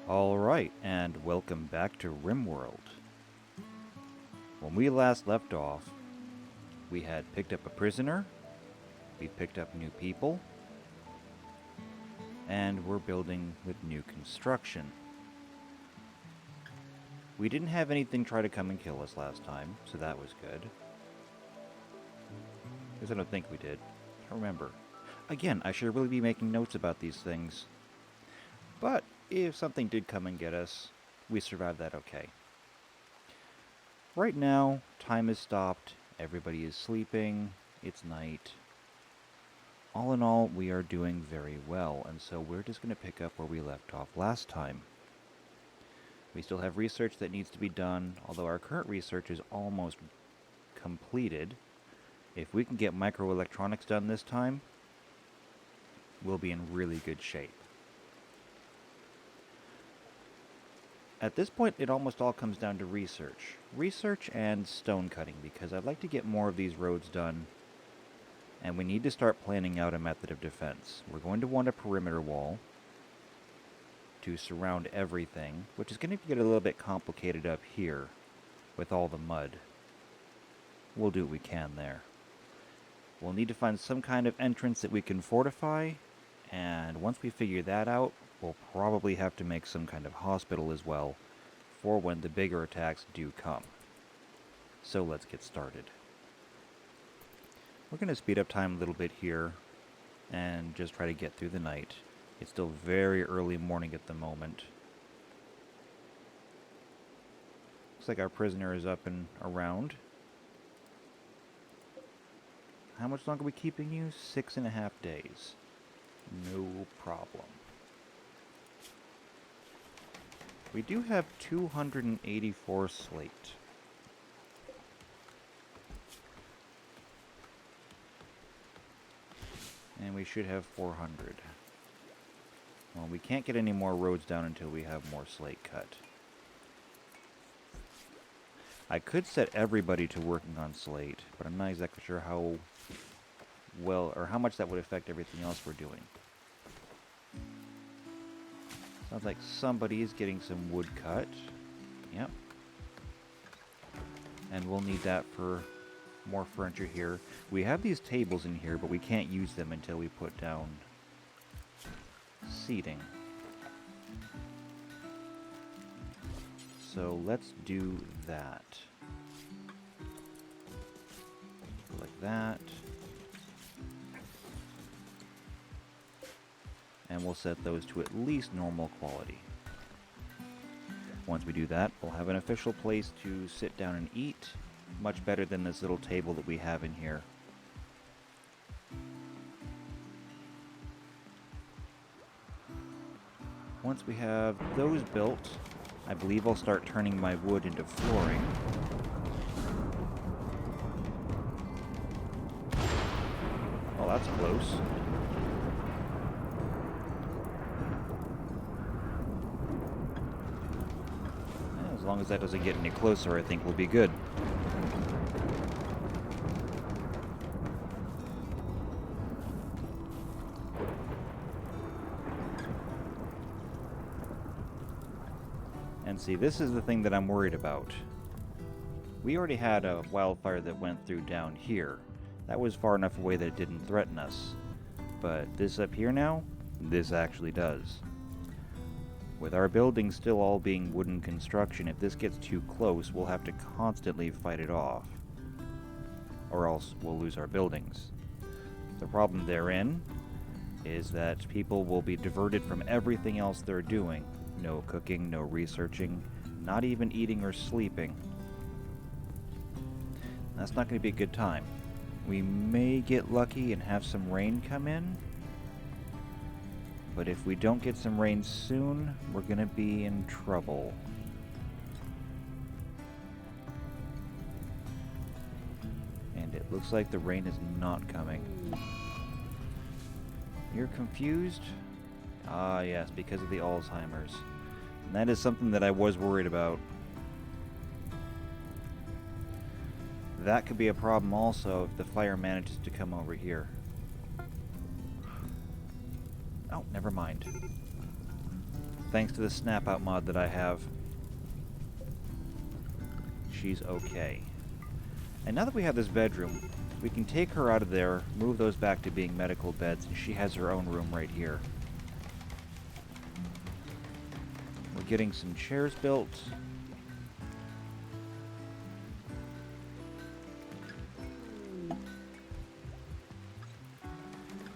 Alright, and welcome back to Rimworld. When we last left off, we had picked up a prisoner, we picked up new people, and we're building with new construction. We didn't have anything try to come and kill us last time, so that was good. Because I don't think we did. I can't remember. Again, I should really be making notes about these things. But if something did come and get us, we survived that okay. Right now, time is stopped, everybody is sleeping, it's night. All in all, we are doing very well, and so we're just going to pick up where we left off last time. We still have research that needs to be done, although our current research is almost completed. If we can get microelectronics done this time, we'll be in really good shape. At this point, it almost all comes down to research. Research and stone cutting, because I'd like to get more of these roads done, and we need to start planning out a method of defense. We're going to want a perimeter wall to surround everything, which is going to get a little bit complicated up here with all the mud. We'll do what we can there. We'll need to find some kind of entrance that we can fortify, and once we figure that out, we'll probably have to make some kind of hospital as well for when the bigger attacks do come. So let's get started. We're going to speed up time a little bit here and just try to get through the night. It's still very early morning at the moment. Looks like our prisoner is up and around. How much longer are we keeping you? 6.5 days. No problem. We do have 284 slate. And we should have 400. Well, we can't get any more roads down until we have more slate cut. I could set everybody to working on slate, but I'm not exactly sure how well or how much that would affect everything else we're doing. Sounds like somebody is getting some wood cut. Yep. And we'll need that for more furniture here. We have these tables in here, but we can't use them until we put down seating. So let's do that. Like that. And we'll set those to at least normal quality. Once we do that, we'll have an official place to sit down and eat, much better than this little table that we have in here. Once we have those built, I believe I'll start turning my wood into flooring. Oh, that's close. As long as that doesn't get any closer, I think we'll be good. And see, this is the thing that I'm worried about. We already had a wildfire that went through down here. That was far enough away that it didn't threaten us. But this up here now, this actually does. With our buildings still all being wooden construction, if this gets too close, we'll have to constantly fight it off. Or else we'll lose our buildings. The problem therein is that people will be diverted from everything else they're doing. No cooking, no researching, not even eating or sleeping. That's not going to be a good time. We may get lucky and have some rain come in. But if we don't get some rain soon, we're going to be in trouble. And it looks like the rain is not coming. You're confused? Ah, yes, because of the Alzheimer's. And that is something that I was worried about. That could be a problem also if the fire manages to come over here. Oh, never mind. Thanks to the snap out mod that I have, she's okay. And now that we have this bedroom, we can take her out of there, move those back to being medical beds, and she has her own room right here. We're getting some chairs built.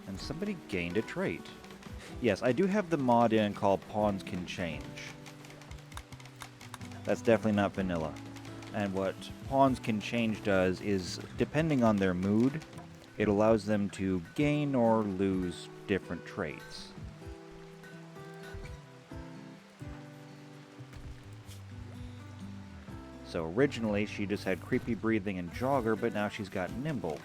And somebody gained a trait. Yes, I do have the mod in called Pawns Can Change. That's definitely not vanilla. And what Pawns Can Change does is, depending on their mood, it allows them to gain or lose different traits. So originally she just had creepy breathing and jogger, but now she's got nimble.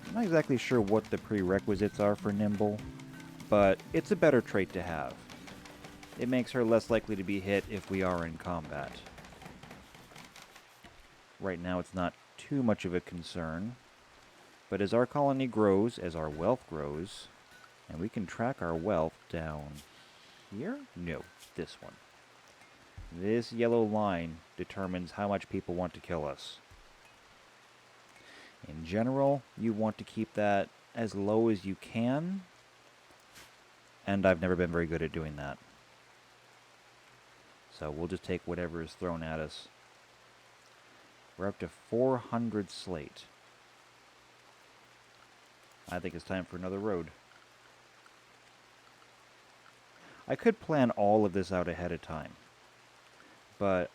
I'm not exactly sure what the prerequisites are for nimble, but it's a better trait to have. It makes her less likely to be hit if we are in combat. Right now it's not too much of a concern, but as our colony grows, as our wealth grows, and we can track our wealth down here? No, this one. This yellow line determines how much people want to kill us. In general, you want to keep that as low as you can, and I've never been very good at doing that. So we'll just take whatever is thrown at us. We're up to 400 slate. I think it's time for another road. I could plan all of this out ahead of time, but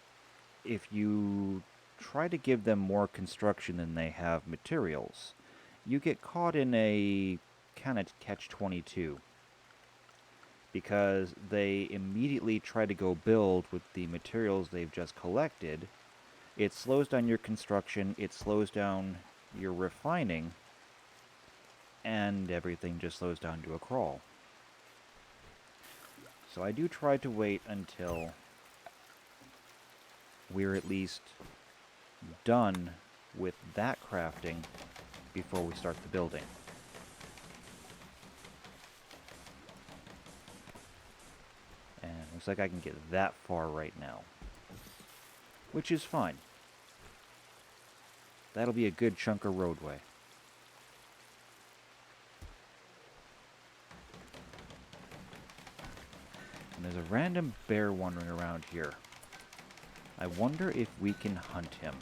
if you try to give them more construction than they have materials, you get caught in a kind of catch-22. Because they immediately try to go build with the materials they've just collected. It slows down your construction, it slows down your refining, and everything just slows down to a crawl. So I do try to wait until we're at least done with that crafting before we start the building. And looks like I can get that far right now, which is fine. That'll be a good chunk of roadway. And there's a random bear wandering around here. I wonder if we can hunt him,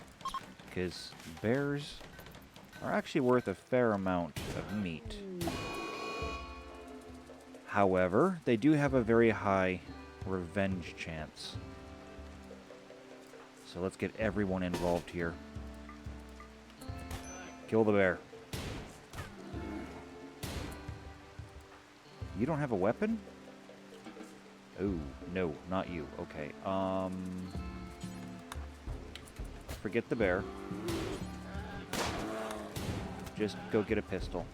because bears are actually worth a fair amount of meat. However, they do have a very high revenge chance. So let's get everyone involved here. Kill the bear. You don't have a weapon? Oh, no, not you. Okay, forget the bear. Just go get a pistol.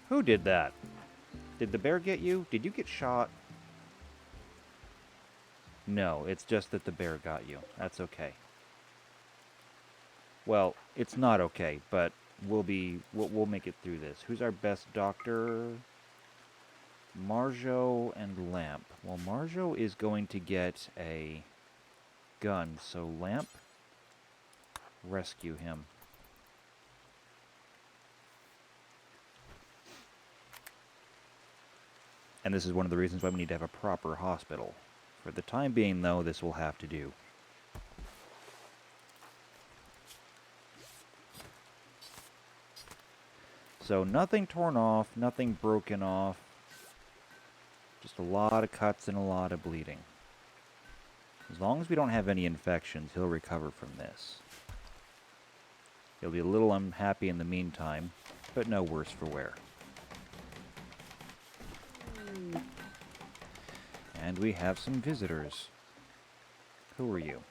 Who did that? Did the bear get you? Did you get shot? No, it's just that the bear got you. That's okay. Well, it's not okay, but we'll make it through this. Who's our best doctor? Marjo and Lamp. Well, Marjo is going to get a gun, so Lamp, rescue him. And this is one of the reasons why we need to have a proper hospital. For the time being, though, this will have to do. So nothing torn off, nothing broken off. Just a lot of cuts and a lot of bleeding. As long as we don't have any infections, he'll recover from this. He'll be a little unhappy in the meantime, but no worse for wear. And we have some visitors. Who are you?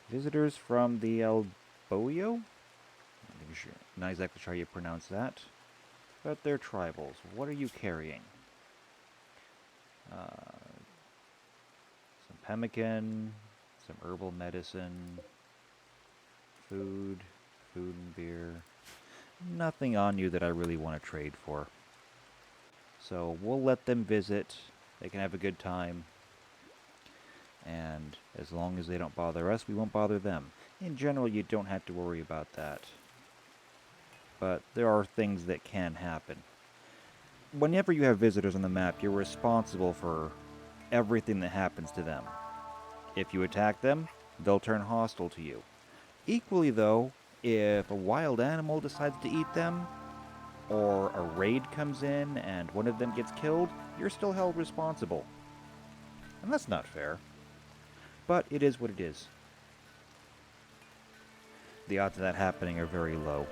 Visitors from the Elboyo? Not exactly sure how you pronounce that. But they're tribals. What are you carrying? Some pemmican, some herbal medicine, food, food and beer. Nothing on you that I really want to trade for. So we'll let them visit. They can have a good time. And as long as they don't bother us, we won't bother them. In general, you don't have to worry about that. But there are things that can happen. Whenever you have visitors on the map, you're responsible for everything that happens to them. If you attack them, they'll turn hostile to you. Equally though, if a wild animal decides to eat them, or a raid comes in and one of them gets killed, you're still held responsible. And that's not fair. But it is what it is. The odds of that happening are very low,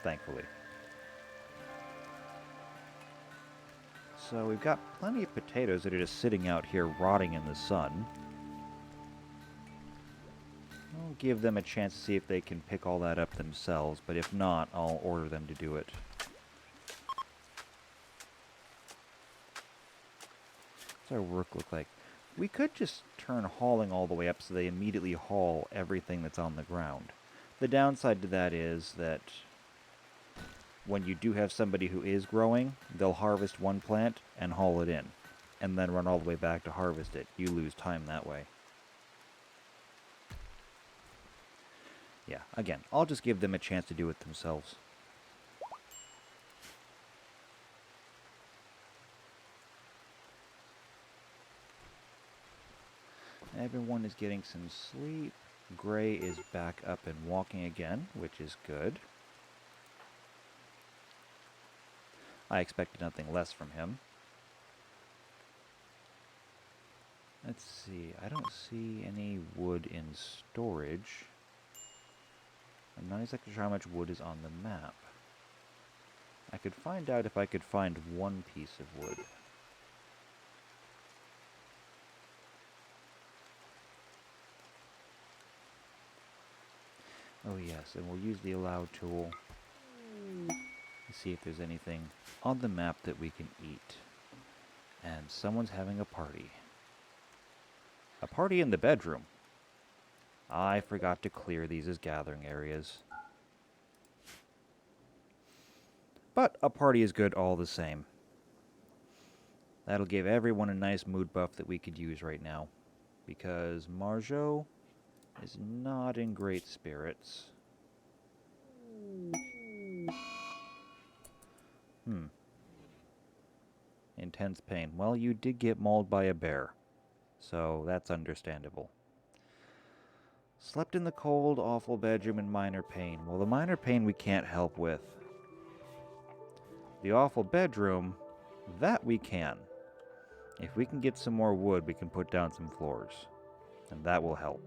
thankfully. So we've got plenty of potatoes that are just sitting out here rotting in the sun. I'll give them a chance to see if they can pick all that up themselves, but if not, I'll order them to do it. What's our work look like? We could just turn hauling all the way up so they immediately haul everything that's on the ground. The downside to that is that when you do have somebody who is growing, they'll harvest one plant and haul it in, and then run all the way back to harvest it. You lose time that way. Yeah, again, I'll just give them a chance to do it themselves. Everyone is getting some sleep. Gray is back up and walking again, which is good. I expected nothing less from him. Let's see, I don't see any wood in storage. I'm not exactly sure how much wood is on the map. I could find out if I could find one piece of wood. Oh yes, and we'll use the allow tool to see if there's anything on the map that we can eat. And someone's having a party. A party in the bedroom. I forgot to clear these as gathering areas. But a party is good all the same. That'll give everyone a nice mood buff that we could use right now. Because Marjo is not in great spirits. Intense pain. Well, you did get mauled by a bear. So that's understandable. Slept in the cold, awful bedroom in minor pain. Well, the minor pain we can't help with. The awful bedroom, that we can. If we can get some more wood, we can put down some floors. And that will help.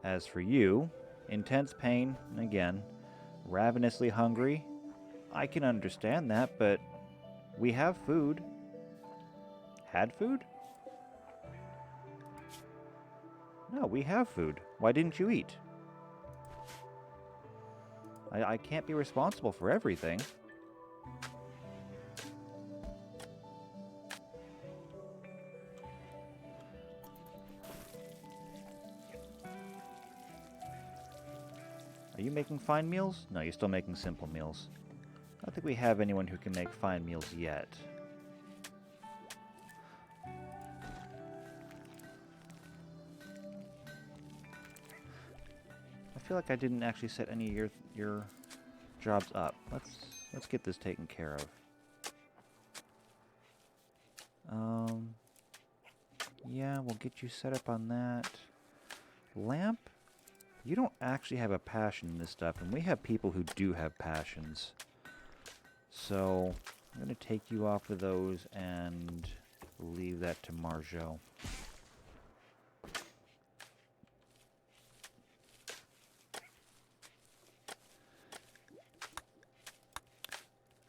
As for you, intense pain, again, ravenously hungry. I can understand that, but we have food. Had food? No, we have food. Why didn't you eat? I can't be responsible for everything. Are you making fine meals? No, you're still making simple meals. I don't think we have anyone who can make fine meals yet. I feel like I didn't actually set any of your jobs up. Let's get this taken care of. Yeah, we'll get you set up on that. Lamp? You don't actually have a passion in this stuff, and we have people who do have passions. So, I'm going to take you off of those and leave that to Marjo.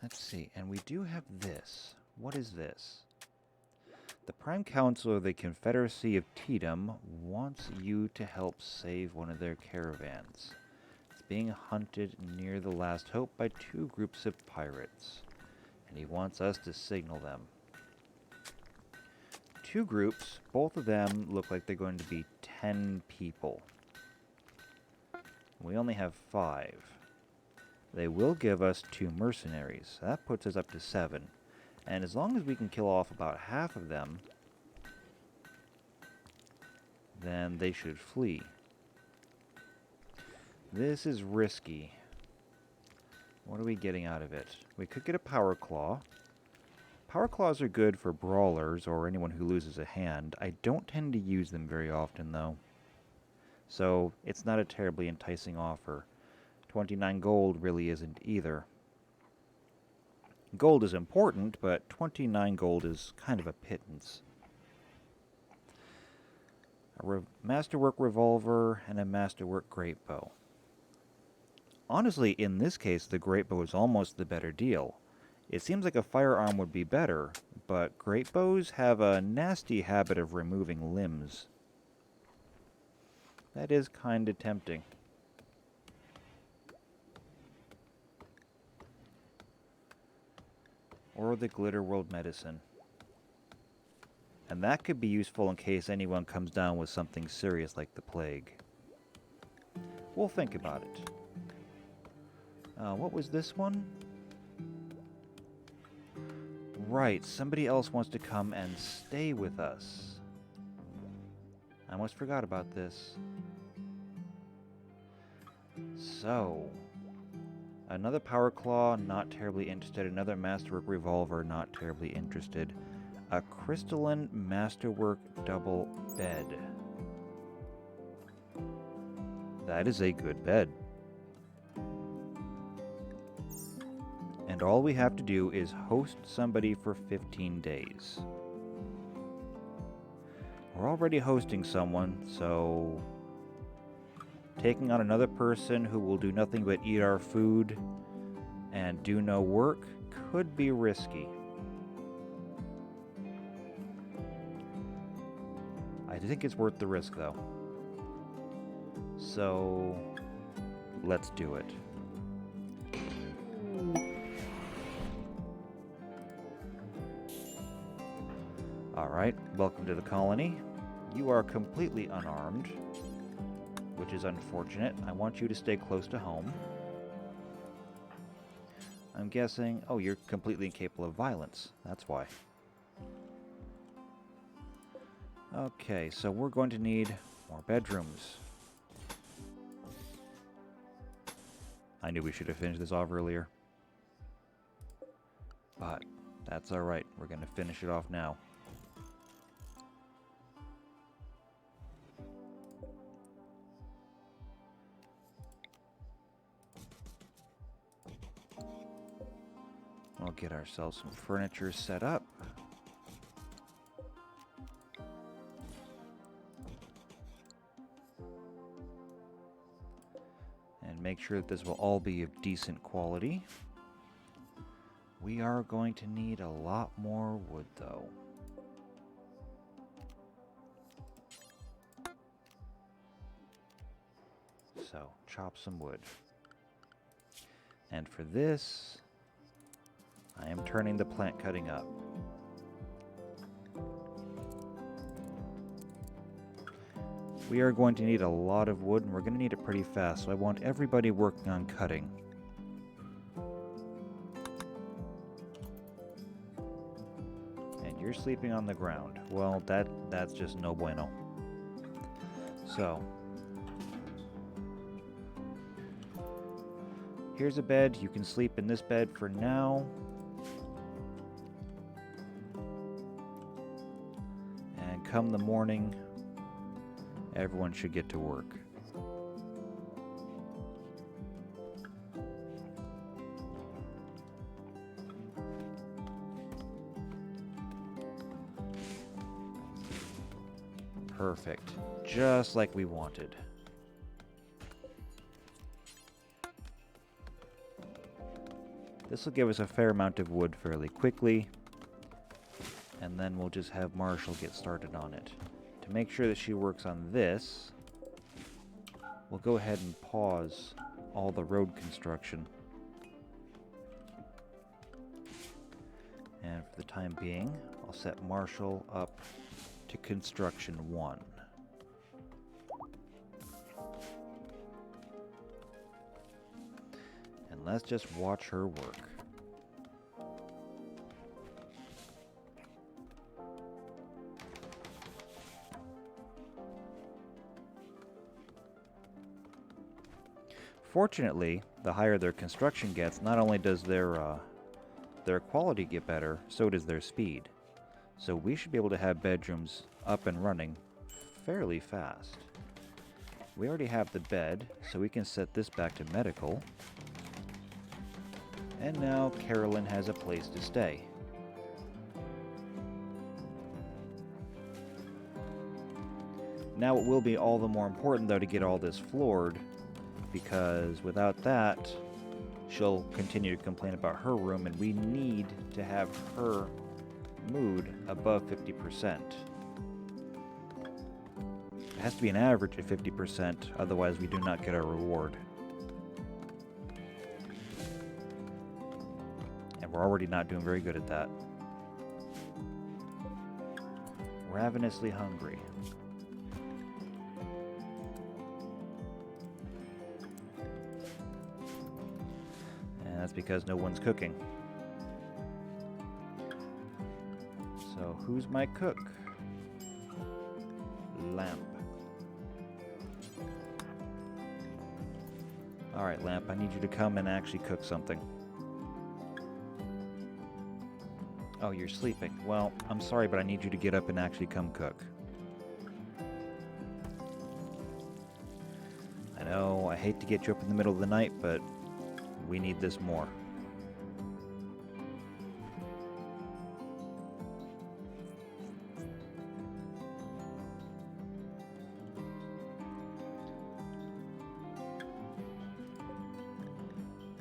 Let's see, and we do have this. What is this? The Prime Council of the Confederacy of Tedum wants you to help save one of their caravans. It's being hunted near the Last Hope by 2 groups of pirates, and he wants us to signal them. 2 groups, both of them look like they're going to be 10 people. We only have 5. They will give us 2 mercenaries. That puts us up to 7. And as long as we can kill off about half of them, then they should flee. This is risky. What are we getting out of it? We could get a power claw. Power claws are good for brawlers or anyone who loses a hand. I don't tend to use them very often, though. So it's not a terribly enticing offer. 29 gold really isn't either. Gold is important, but 29 gold is kind of a pittance. A masterwork revolver and a masterwork great bow. Honestly, in this case, the great bow is almost the better deal. It seems like a firearm would be better, but great bows have a nasty habit of removing limbs. That is kinda tempting. Or the Glitter World medicine. And that could be useful in case anyone comes down with something serious like the plague. We'll think about it. What was this one? Right, somebody else wants to come and stay with us. I almost forgot about this. So, another power claw, not terribly interested. Another masterwork revolver, not terribly interested. A crystalline masterwork double bed. That is a good bed. And all we have to do is host somebody for 15 days. We're already hosting someone, so taking on another person who will do nothing but eat our food and do no work could be risky. I think it's worth the risk, though. So, let's do it. Alright, welcome to the colony. You are completely unarmed, which is unfortunate. I want you to stay close to home. I'm guessing... Oh, you're completely incapable of violence. That's why. Okay, so we're going to need more bedrooms. I knew we should have finished this off earlier. But that's alright. We're going to finish it off now. We'll get ourselves some furniture set up. And make sure that this will all be of decent quality. We are going to need a lot more wood, though. So, chop some wood. And for this, I am turning the plant cutting up. We are going to need a lot of wood, and we're going to need it pretty fast, so I want everybody working on cutting. And you're sleeping on the ground. Well, that's just no bueno. So, here's a bed. You can sleep in this bed for now. And come the morning, everyone should get to work. Perfect. Just like we wanted. This will give us a fair amount of wood fairly quickly. And then we'll just have Marshall get started on it. To make sure that she works on this, we'll go ahead and pause all the road construction. And for the time being, I'll set Marshall up to construction 1. Let's just watch her work. Fortunately, the higher their construction gets, not only does their quality get better, so does their speed. So we should be able to have bedrooms up and running fairly fast. We already have the bed, so we can set this back to medical. And now Carolyn has a place to stay. Now it will be all the more important, though, to get all this floored, because without that, she'll continue to complain about her room, and we need to have her mood above 50%. It has to be an average of 50%, otherwise we do not get our reward. And we're already not doing very good at that. Ravenously hungry. And that's because no one's cooking. So, who's my cook? Lamp. Alright, Lamp, I need you to come and actually cook something. Oh, you're sleeping. Well, I'm sorry, but I need you to get up and actually come cook. I know, I hate to get you up in the middle of the night, but we need this more.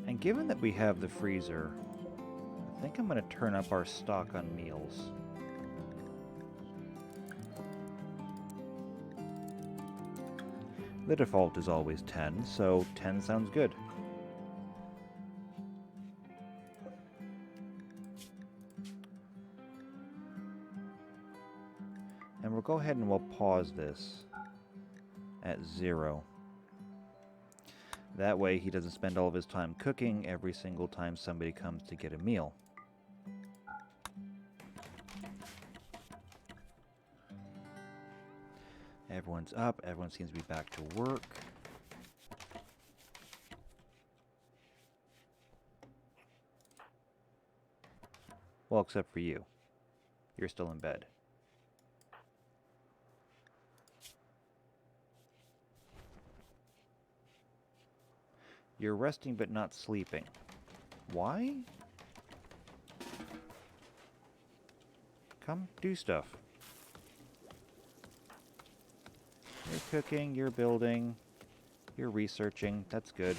And given that we have the freezer, I think I'm going to turn up our stock on meals. The default is always 10, so 10 sounds good. And we'll go ahead and we'll pause this at 0. That way he doesn't spend all of his time cooking every single time somebody comes to get a meal. Everyone's up, everyone seems to be back to work. Well, except for you. You're still in bed. You're resting but not sleeping. Why? Come do stuff. You're cooking, you're building, you're researching, that's good.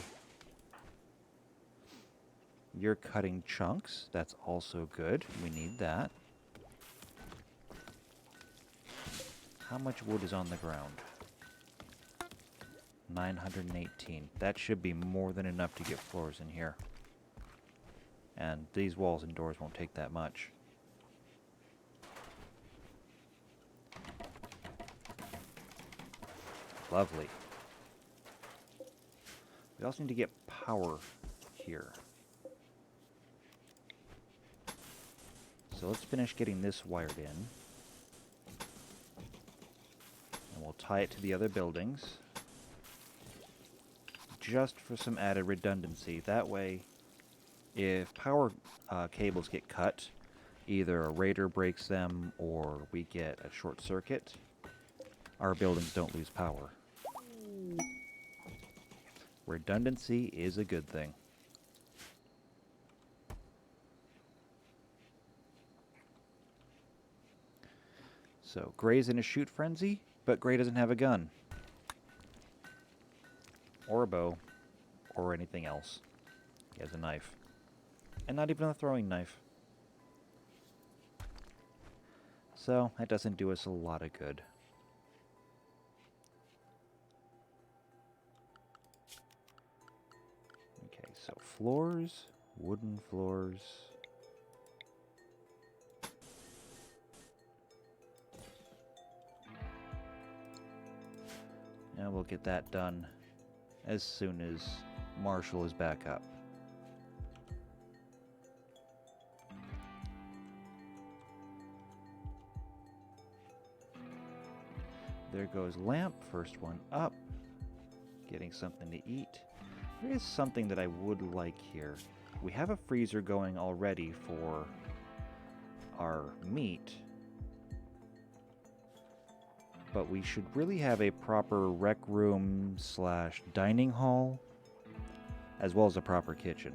You're cutting chunks, that's also good. We need that. How much wood is on the ground? 918. That should be more than enough to get floors in here. And these walls and doors won't take that much. Lovely. We also need to get power here. So let's finish getting this wired in. And we'll tie it to the other buildings. Just for some added redundancy. That way, if power cables get cut, either a raider breaks them or we get a short circuit, our buildings don't lose power. Redundancy is a good thing. So, Gray's in a shoot frenzy, but Gray doesn't have a gun. Or a bow. Or anything else. He has a knife. And not even a throwing knife. So, that doesn't do us a lot of good. Okay, so floors, wooden floors. And we'll get that done as soon as Marshall is back up. There goes Lamp, first one up. Getting something to eat. There is something that I would like here. We have a freezer going already for our meat, but we should really have a proper rec room slash dining hall, as well as a proper kitchen.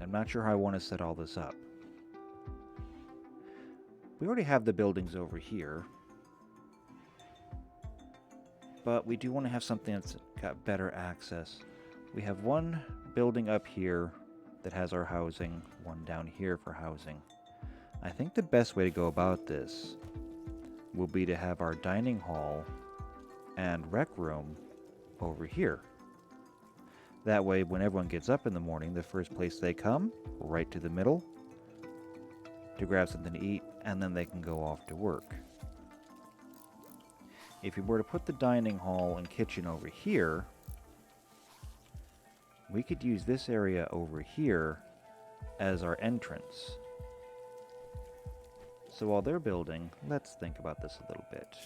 I'm not sure how I want to set all this up. We already have the buildings over here, but we do want to have something that's got better access. We have one building up here that has our housing, one down here for housing. I think the best way to go about this will be to have our dining hall and rec room over here. That way, when everyone gets up in the morning, the first place they come, right to the middle, to grab something to eat, and then they can go off to work. If you were to put the dining hall and kitchen over here, we could use this area over here as our entrance. So while they're building, let's think about this a little bit.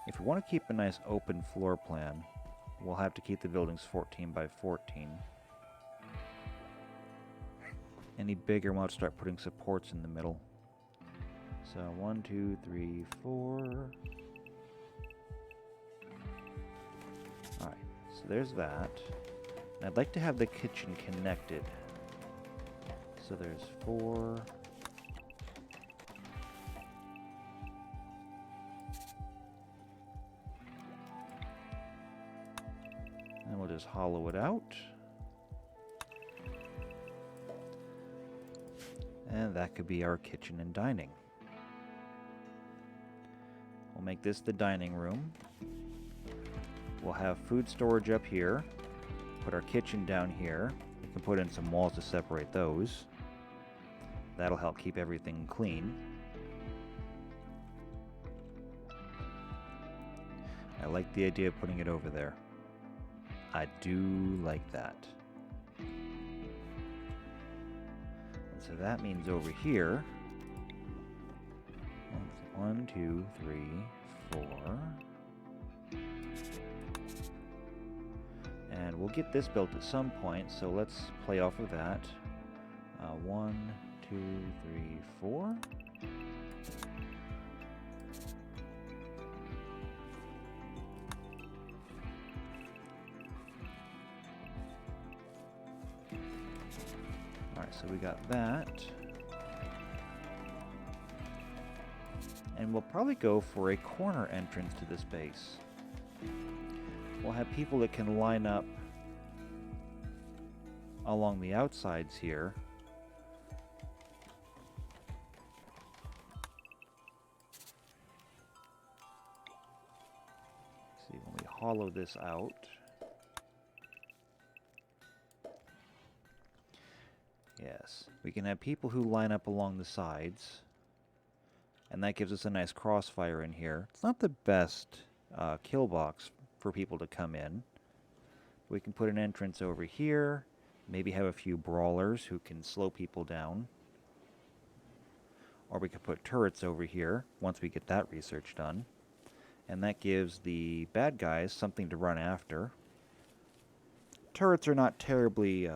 If we want to keep a nice open floor plan, we'll have to keep the buildings 14 by 14. Any bigger, we'll have to start putting supports in the middle. So 1, 2, 3, 4. Alright, so there's that. And I'd like to have the kitchen connected. So there's 4. And we'll just hollow it out. And that could be our kitchen and dining. We'll make this the dining room. We'll have food storage up here. Put our kitchen down here. We can put in some walls to separate those. That'll help keep everything clean. I like the idea of putting it over there. I do like that. So that means over here, 1, 2, 3, 4. And we'll get this built at some point, so let's play off of that. 1, 2, 3, 4. Alright, so we got that. And we'll probably go for a corner entrance to this base. We'll have people that can line up along the outsides here. See, when we hollow this out, yes, we can have people who line up along the sides, and that gives us a nice crossfire in here. It's not the best kill box for people to come in. We can put an entrance over here, maybe have a few brawlers who can slow people down. Or we could put turrets over here once we get that research done. And that gives the bad guys something to run after. Turrets are not terribly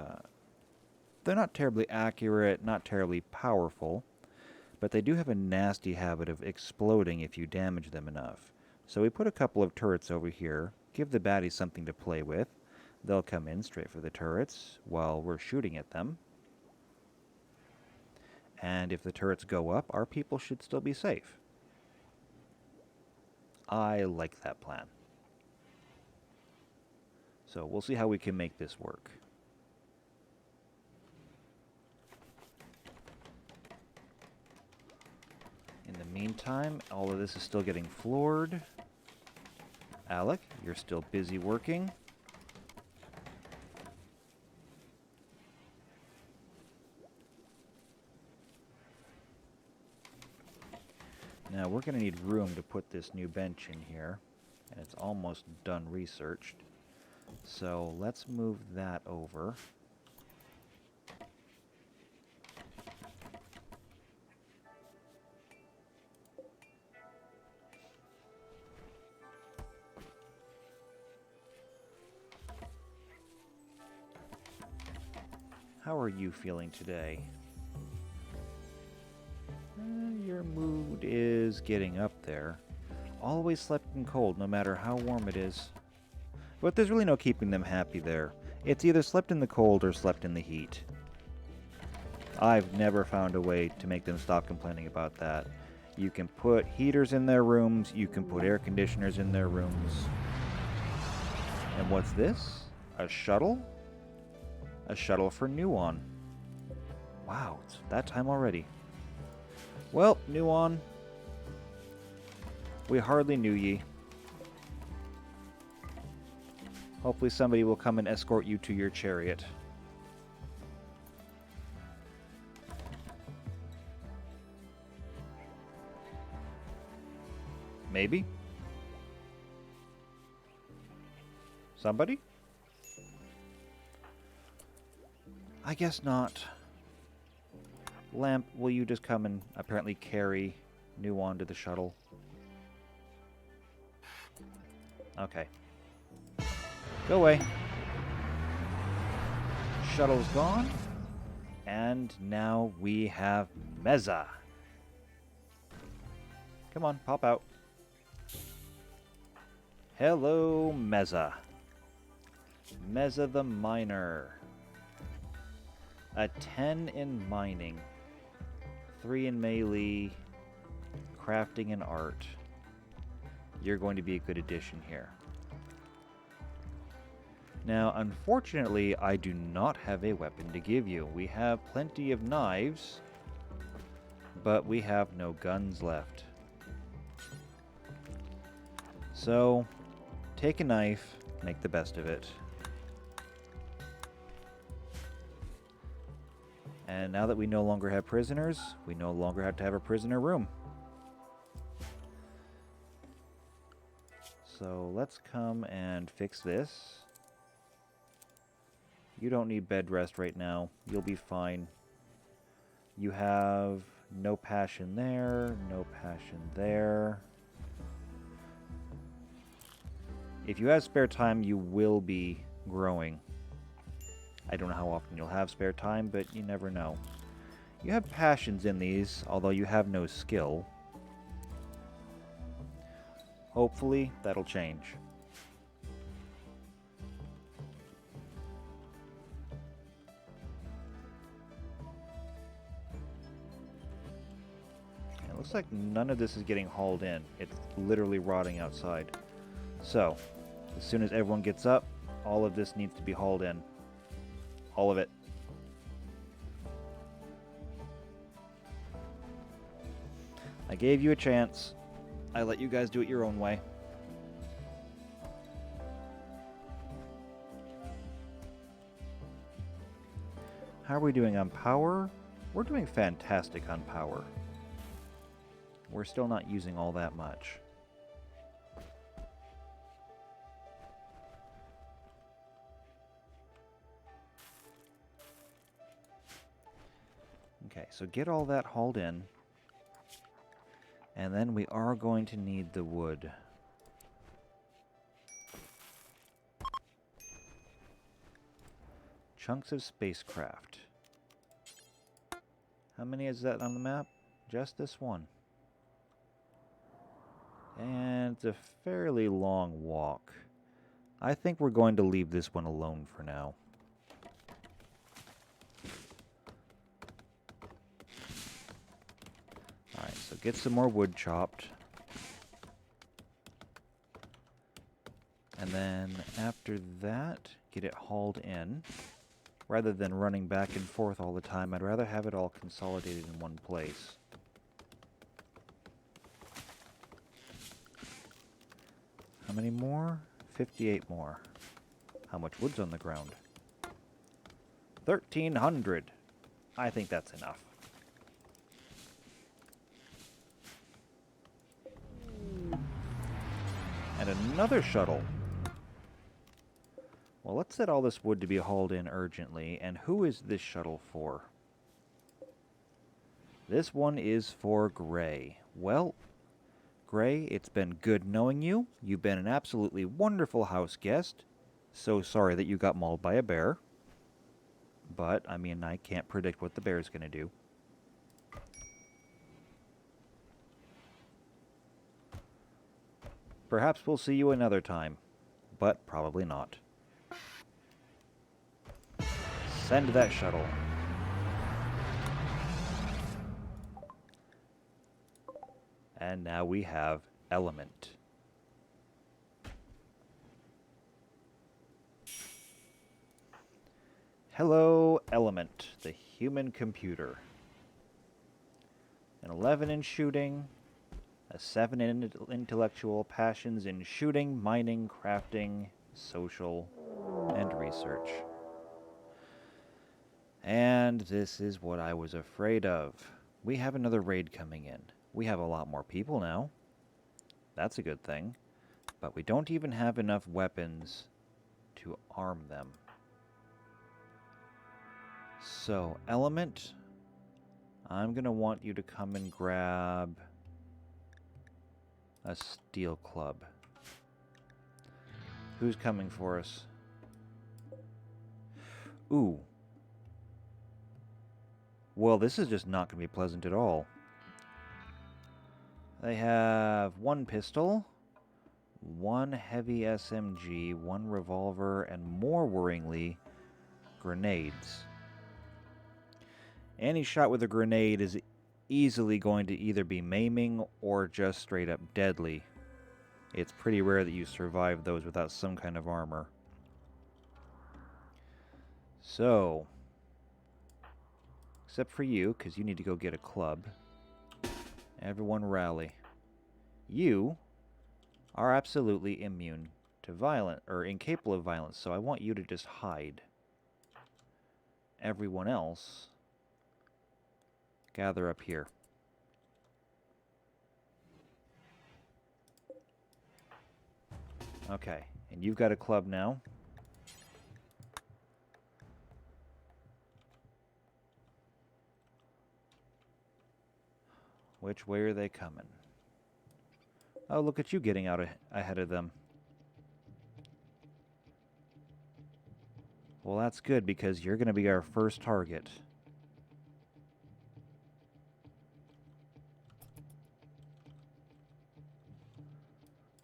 they're not terribly accurate, not terribly powerful, but they do have a nasty habit of exploding if you damage them enough. So we put a couple of turrets over here, give the baddies something to play with. They'll come in straight for the turrets while we're shooting at them. And if the turrets go up, our people should still be safe. I like that plan. So we'll see how we can make this work. In the meantime, all of this is still getting floored. Alec, you're still busy working. Now we're going to need room to put this new bench in here, and it's almost done researched. So let's move that over. how are you feeling today? Your mood is getting up there. Always slept in cold, no matter how warm it is. But there's really no keeping them happy there. It's either slept in the cold or slept in the heat. I've never found a way to make them stop complaining about that. You can put heaters in their rooms, you can put air conditioners in their rooms. And what's this? A shuttle? A shuttle for Nuon. Wow, it's that time already. Well, Nuon, we hardly knew ye. Hopefully somebody will come and escort you to your chariot. Maybe? Somebody? I guess not. Lamp, will you just come and apparently carry Nuon to the shuttle? Okay. Go away. Shuttle's gone. And now we have Meza. Come on, pop out. Hello, Meza. Meza the Miner. A 10 in mining. 3 in melee. Crafting and art. You're going to be a good addition here. Now, unfortunately, I do not have a weapon to give you. We have plenty of knives, but we have no guns left. So, take a knife, make the best of it. And now that we no longer have prisoners, we no longer have to have a prisoner room. So let's come and fix this. You don't need bed rest right now. You'll be fine. You have no passion there, no passion there. If you have spare time, you will be growing. I don't know how often you'll have spare time, but you never know. You have passions in these, although you have no skill. Hopefully, that'll change. It looks like none of this is getting hauled in. It's literally rotting outside. So, as soon as everyone gets up, all of this needs to be hauled in. All of it. I gave you a chance. I let you guys do it your own way. How are we doing on power? We're doing fantastic on power. We're still not using all that much. Okay, so get all that hauled in. And then we are going to need the wood. Chunks of spacecraft. How many is that on the map? Just this one. And it's a fairly long walk. I think we're going to leave this one alone for now. Alright, so get some more wood chopped. And then after that, get it hauled in. Rather than running back and forth all the time, I'd rather have it all consolidated in one place. How many more? 58 more. How much wood's on the ground? 1,300. I think that's enough. And another shuttle. Well, let's set all this wood to be hauled in urgently. And who is this shuttle for? This one is for Gray. Well, Gray, it's been good knowing you. You've been an absolutely wonderful house guest. So sorry that you got mauled by a bear. But, I mean, I can't predict what the bear's going to do. Perhaps we'll see you another time, but probably not. Send that shuttle. And now we have Element. Hello, Element, the human computer. An 11 in shooting, a 7 in intellectual, passions in shooting, mining, crafting, social, and research. And this is what I was afraid of. We have another raid coming in. We have a lot more people now. That's a good thing. But we don't even have enough weapons to arm them. So, Element, I'm going to want you to come and grab a steel club. Who's coming for us? Ooh. Well, this is just not going to be pleasant at all. They have 1 pistol, 1 heavy SMG, 1 revolver, and more worryingly, grenades. Any shot with a grenade is easily going to either be maiming or just straight up deadly. It's pretty rare that you survive those without some kind of armor. So, except for you, because you need to go get a club. Everyone rally. You are absolutely immune to violence, or incapable of violence, so I want you to just hide. Everyone else, gather up here. Okay, and you've got a club now. Which way are they coming? Oh, look at you getting out ahead of them. Well, that's good because you're going to be our first target.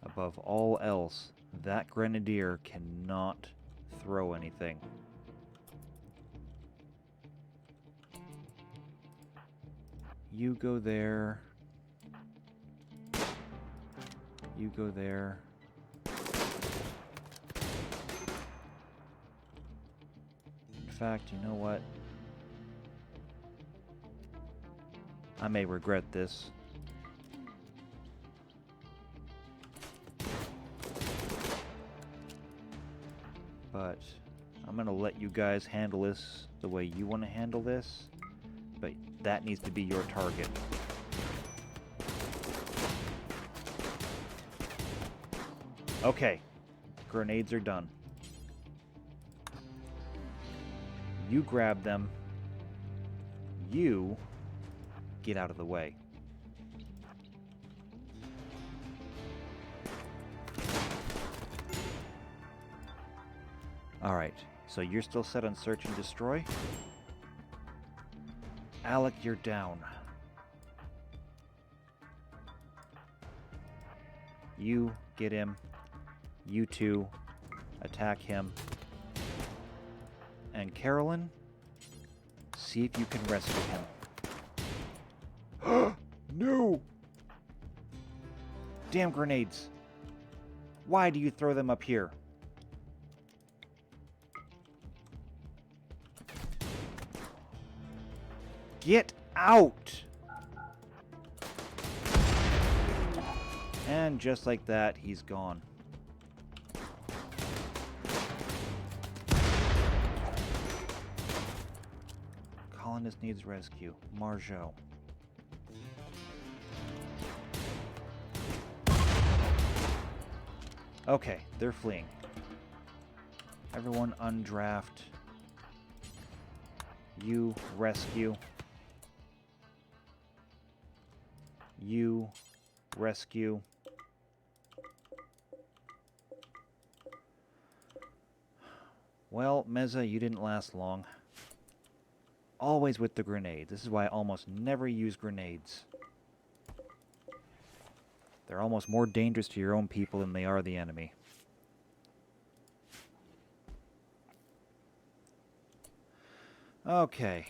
Above all else, that grenadier cannot throw anything. You go there. You go there. In fact, you know what? I may regret this. But I'm going to let you guys handle this the way you want to handle this. But that needs to be your target. Okay. Grenades are done. You grab them. You get out of the way. Alright, so you're still set on search and destroy? Alec, you're down. You get him. You two attack him. And Carolyn, see if you can rescue him. No! Damn grenades. Why do you throw them up here? Get out! And just like that, he's gone. Colonist needs rescue. Margeau. Okay, they're fleeing. Everyone undraft. You rescue. You rescue. Well, Meza, you didn't last long. always with the grenades. This is why I almost never use grenades. They're almost more dangerous to your own people than they are the enemy. Okay.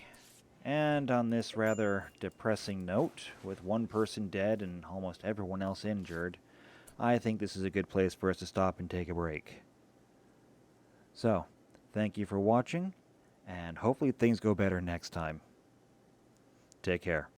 And on this rather depressing note, with one person dead and almost everyone else injured, I think this is a good place for us to stop and take a break. So, thank you for watching, and hopefully things go better next time. Take care.